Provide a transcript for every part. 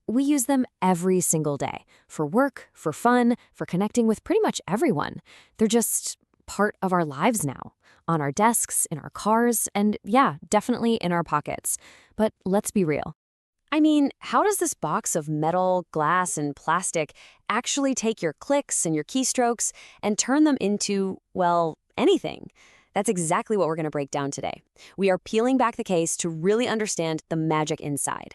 We use them every single day for work, for fun, for connecting with pretty much everyone. They're just part of our lives now, on our desks, in our cars, and yeah, definitely in our pockets. But let's be real. I mean, how does this box of metal, glass, and plastic actually take your clicks and your keystrokes and turn them into, well, anything? That's exactly what we're going to break down today. We are peeling back the case to really understand the magic inside.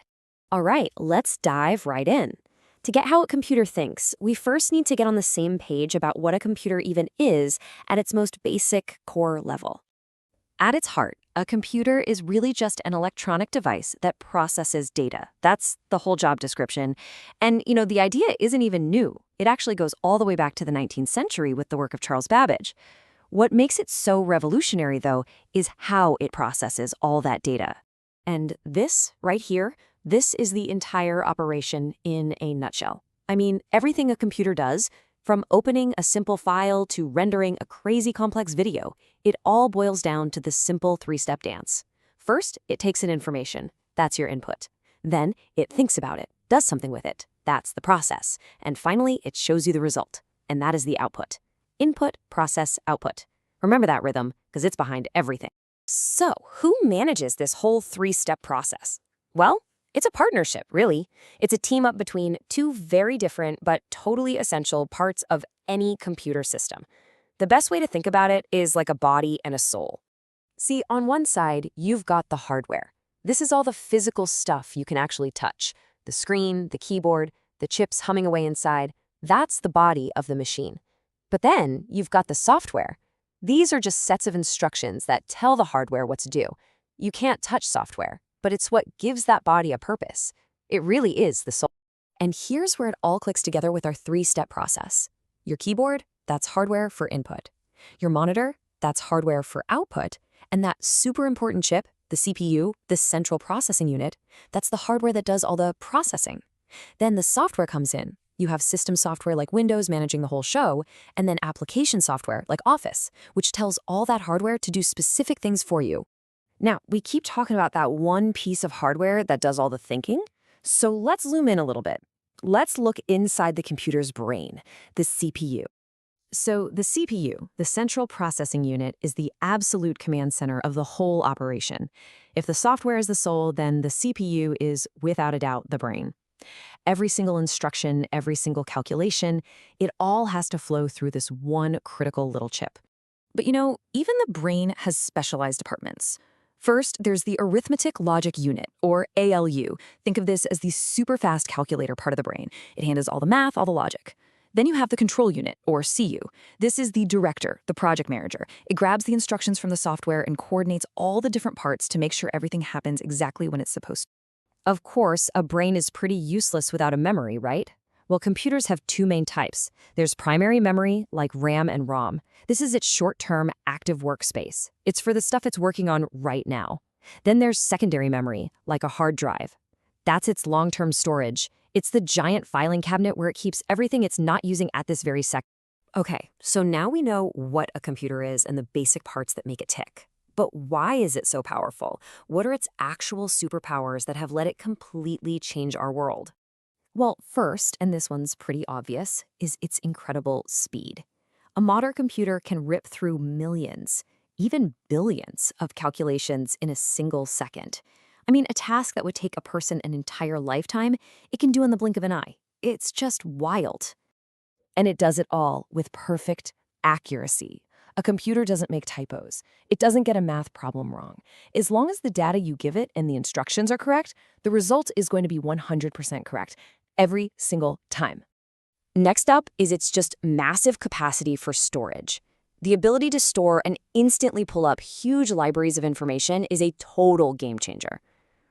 All right, let's dive right in. To get how a computer thinks, we first need to get on the same page about what a computer even is at its most basic core level. At its heart, a computer is really just an electronic device that processes data. That's the whole job description. And, the idea isn't even new. It actually goes all the way back to the 19th century with the work of Charles Babbage. What makes it so revolutionary, though, is how it processes all that data. And this, right here, this is the entire operation in a nutshell. I mean, everything a computer does, from opening a simple file to rendering a crazy complex video, it all boils down to this simple three-step dance. First, it takes in information. That's your input. Then, it thinks about it, does something with it. That's the process. And finally, it shows you the result. And that is the output. Input, process, output. Remember that rhythm, because it's behind everything. So, who manages this whole three-step process? Well, it's a partnership, really. It's a team up between two very different but totally essential parts of any computer system. The best way to think about it is like a body and a soul. See, on one side, you've got the hardware. This is all the physical stuff you can actually touch. The screen, the keyboard, the chips humming away inside. That's the body of the machine. But then you've got the software. These are just sets of instructions that tell the hardware what to do. You can't touch software, but it's what gives that body a purpose. It really is the soul. And here's where it all clicks together with our three-step process. Your keyboard, that's hardware for input. Your monitor, that's hardware for output. And that super important chip, the CPU, the central processing unit, that's the hardware that does all the processing. Then the software comes in. You have system software like Windows managing the whole show, and then application software like Office, which tells all that hardware to do specific things for you. Now, we keep talking about that one piece of hardware that does all the thinking, so let's zoom in a little bit. Let's look inside the computer's brain, the CPU. So the CPU, the central processing unit, is the absolute command center of the whole operation. If the software is the soul, then the CPU is, without a doubt, the brain. Every single instruction, every single calculation, it all has to flow through this one critical little chip. But even the brain has specialized departments. First, there's the arithmetic logic unit, or ALU. Think of this as the super fast calculator part of the brain. It handles all the math, all the logic. Then you have the control unit, or CU. This is the director, the project manager. It grabs the instructions from the software and coordinates all the different parts to make sure everything happens exactly when it's supposed to. Of course, a brain is pretty useless without a memory, right? Well, computers have two main types. There's primary memory, like RAM and ROM. This is its short-term active workspace. It's for the stuff it's working on right now. Then there's secondary memory, like a hard drive. That's its long-term storage. It's the giant filing cabinet where it keeps everything it's not using at this very second. Okay, so now we know what a computer is and the basic parts that make it tick. But why is it so powerful? What are its actual superpowers that have let it completely change our world? Well, first, and this one's pretty obvious, is its incredible speed. A modern computer can rip through millions, even billions of calculations in a single second. I mean, a task that would take a person an entire lifetime, it can do in the blink of an eye. It's just wild. And it does it all with perfect accuracy. A computer doesn't make typos. It doesn't get a math problem wrong. As long as the data you give it and the instructions are correct, the result is going to be 100% correct every single time. Next up is its just massive capacity for storage. The ability to store and instantly pull up huge libraries of information is a total game changer.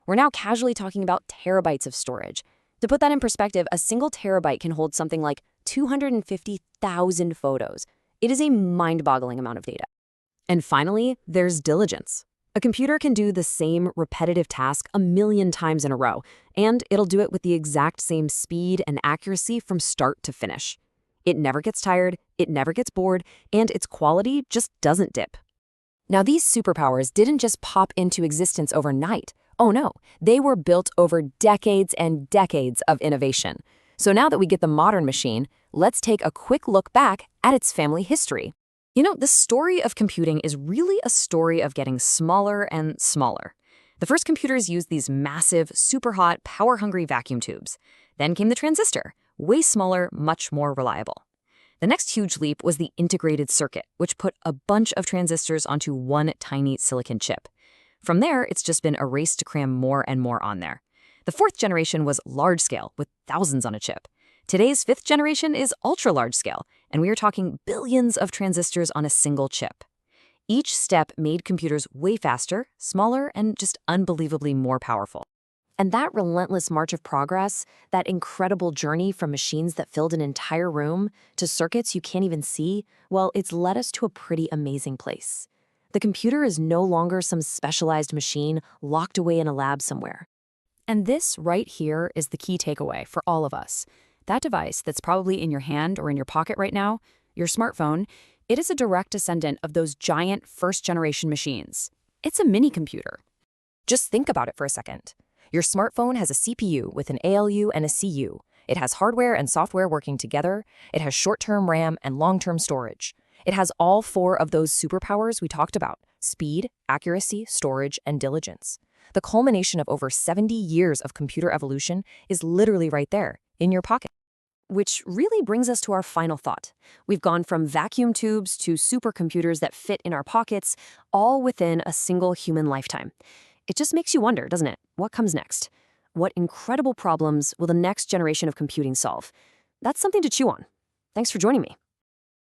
We're now casually talking about terabytes of storage. To put that in perspective, a single terabyte can hold something like 250,000 photos. It is a mind-boggling amount of data. And finally, there's diligence. A computer can do the same repetitive task a million times in a row, and it'll do it with the exact same speed and accuracy from start to finish. It never gets tired, it never gets bored, and its quality just doesn't dip. Now, these superpowers didn't just pop into existence overnight. Oh no, they were built over decades and decades of innovation. So now that we get the modern machine, let's take a quick look back at its family history. The story of computing is really a story of getting smaller and smaller. The first computers used these massive, super hot, power-hungry vacuum tubes. Then came the transistor, way smaller, much more reliable. The next huge leap was the integrated circuit, which put a bunch of transistors onto one tiny silicon chip. From there, it's just been a race to cram more and more on there. The fourth generation was large scale, with thousands on a chip. Today's fifth generation is ultra-large scale, and we are talking billions of transistors on a single chip. Each step made computers way faster, smaller, and just unbelievably more powerful. And that relentless march of progress, that incredible journey from machines that filled an entire room to circuits you can't even see, well, it's led us to a pretty amazing place. The computer is no longer some specialized machine locked away in a lab somewhere. And this right here is the key takeaway for all of us. That device that's probably in your hand or in your pocket right now, your smartphone, it is a direct descendant of those giant first-generation machines. It's a mini computer. Just think about it for a second. Your smartphone has a CPU with an ALU and a CU. It has hardware and software working together. It has short-term RAM and long-term storage. It has all four of those superpowers we talked about: speed, accuracy, storage, and diligence. The culmination of over 70 years of computer evolution is literally right there, in your pocket. Which really brings us to our final thought. We've gone from vacuum tubes to supercomputers that fit in our pockets, all within a single human lifetime. It just makes you wonder, doesn't it? What comes next? What incredible problems will the next generation of computing solve? That's something to chew on. Thanks for joining me.